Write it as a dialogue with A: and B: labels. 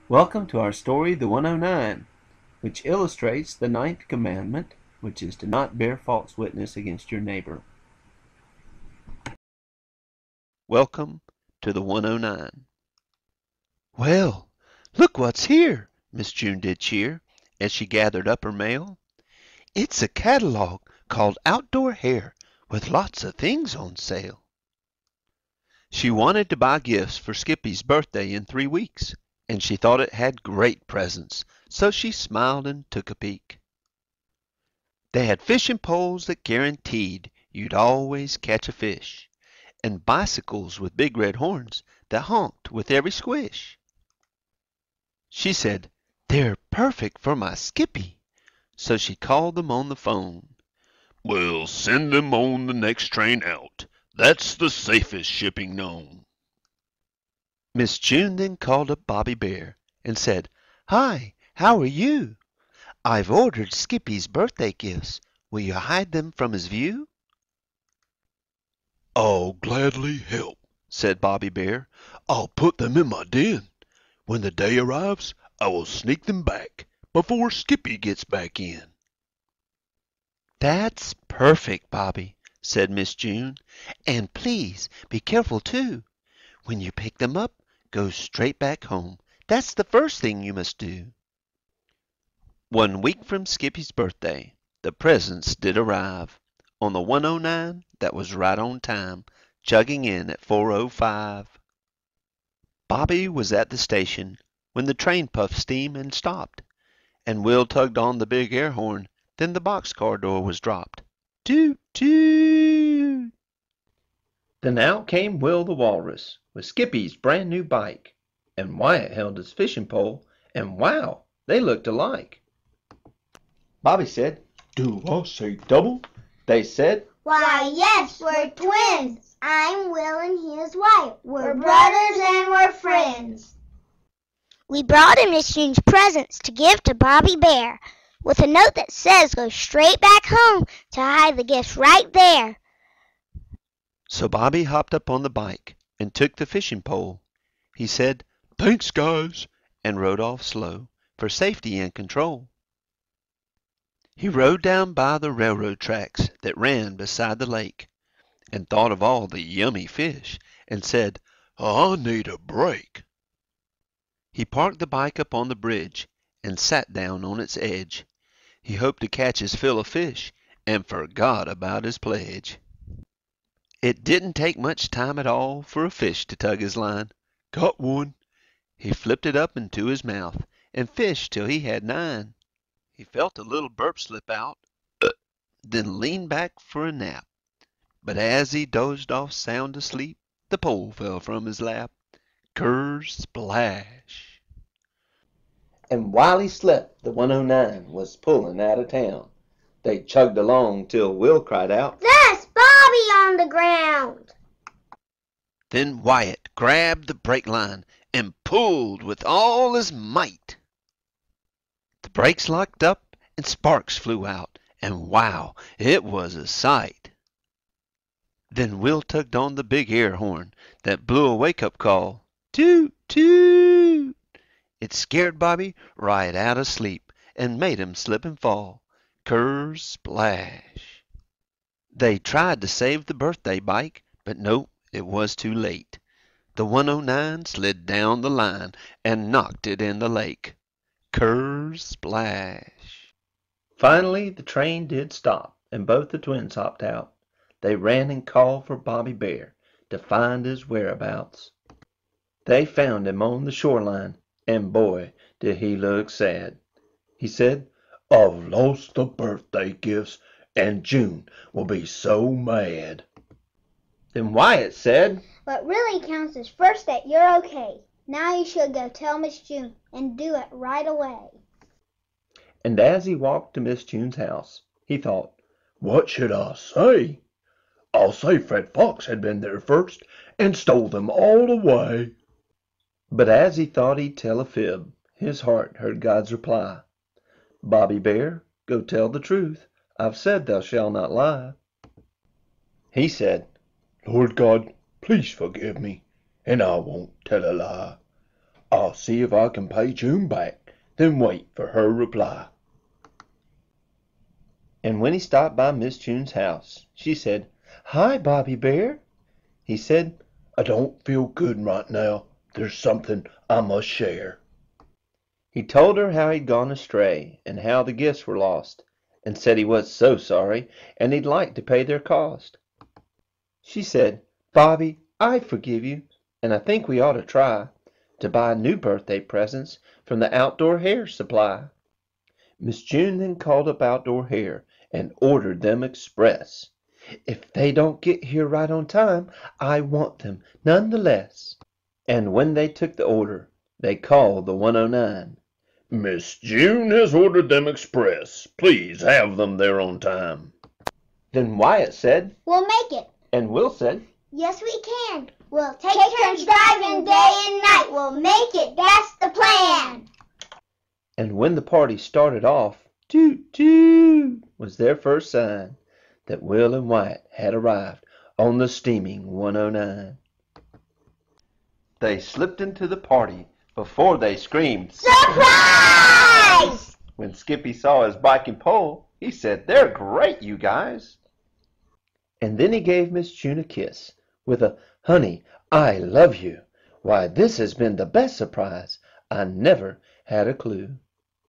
A: Welcome to our story, The 109, which illustrates the ninth commandment, which is to not bear false witness against your neighbor.
B: Welcome to the 109. Well, look what's here, Miss June did cheer, as she gathered up her mail. It's a catalog called Outdoor Hair, with lots of things on sale. She wanted to buy gifts for Skippy's birthday in 3 weeks, and she thought it had great presents, so she smiled and took a peek. They had fishing poles that guaranteed you'd always catch a fish, and bicycles with big red horns that honked with every squish. She said, "They're perfect for my Skippy," so she called them on the phone.
C: "Well, send them on the next train out. That's the safest shipping known."
B: Miss June then called up Bobby Bear and said, "Hi, how are you? I've ordered Skippy's birthday gifts. Will you hide them from his view?"
C: "I'll gladly help," said Bobby Bear. "I'll put them in my den. When the day arrives, I will sneak them back before Skippy gets back in."
B: "That's perfect, Bobby," said Miss June. "And please be careful, too. When you pick them up, go straight back home. That's the first thing you must do." 1 week from Skippy's birthday, the presents did arrive on the 109 that was right on time, chugging in at 4:05. Bobby was at the station when the train puffed steam and stopped, and Will tugged on the big air horn. Then the boxcar door was dropped. Toot, toot!
A: Then out came Will the Walrus with Skippy's brand new bike, and Wyatt held his fishing pole, and wow, they looked alike. Bobby said, "Do I say double?" They said,
D: "Why, yes, we're twins. I'm Will and he is Wyatt. We're brothers and we're friends."
E: We brought in Miss June's presents to give to Bobby Bear, with a note that says go straight back home to hide the gifts right there.
B: So Bobby hopped up on the bike and took the fishing pole. He said,
C: "Thanks, guys,"
B: and rode off slow for safety and control. He rode down by the railroad tracks that ran beside the lake, and thought of all the yummy fish, and said,
C: "I need a break."
B: He parked the bike up on the bridge and sat down on its edge. He hoped to catch his fill of fish and forgot about his pledge. It didn't take much time at all for a fish to tug his line.
C: "Got one."
B: He flipped it up into his mouth and fished till he had 9. He felt a little burp slip out, then leaned back for a nap. But as he dozed off sound asleep, the pole fell from his lap. Ker-splash!
A: and while he slept, the 109 was pulling out of town. They chugged along till Will cried out,
D: "That's Bobby on the ground."
B: Then Wyatt grabbed the brake line and pulled with all his might. The brakes locked up and sparks flew out, and wow, it was a sight. Then Will tugged on the big air horn that blew a wake-up call. Toot, toot! It scared Bobby right out of sleep and made him slip and fall. Ker-splash! They tried to save the birthday bike, but no, it was too late. The 109 slid down the line and knocked it in the lake. Ker-splash!
A: Finally, the train did stop, and both the twins hopped out. They ran and called for Bobby Bear to find his whereabouts. They found him on the shoreline, and boy, did he look sad. He said, "I've lost the birthday gifts, and June will be so mad." Then Wyatt said,
D: "What really counts is first that you're okay. Now you should go tell Miss June, and do it right away."
A: and as he walked to Miss June's house, he thought, "What should I say? I'll say Fred Fox had been there first and stole them all away." But as he thought he'd tell a fib, his heart heard God's reply. "Bobby Bear, go tell the truth. I've said thou shalt not lie." He said, "Lord God, please forgive me, and I won't tell a lie. I'll see if I can pay June back, then wait for her reply."
B: And when he stopped by Miss June's house, she said, "Hi, Bobby Bear." He said,
A: "I don't feel good right now. There's something I must share."
B: He told her how he'd gone astray, and how the gifts were lost, and said he was so sorry, and he'd like to pay their cost. She said, "Bobby, I forgive you, and I think we ought to try to buy new birthday presents from the Outdoor Hair Supply." Miss June then called up Outdoor Hair and ordered them express. "If they don't get here right on time, I want them none the less." And when they took the order, they called the 109.
A: "Miss June has ordered them express. Please have them there on time."
B: Then Wyatt said,
D: We'll make it.
B: and Will said,
D: Yes, we can. We'll take turns driving day and night. We'll make it. That's the plan.
B: and when the party started off, toot toot was their first sign that Will and Wyatt had arrived on the steaming 109. They slipped into the party before they screamed
D: Surprise!
B: When Skippy saw his bike and pole, he said, "They're great, you guys." And then he gave Miss June a kiss with a "Honey, I love you. Why, this has been the best surprise. I never had a clue."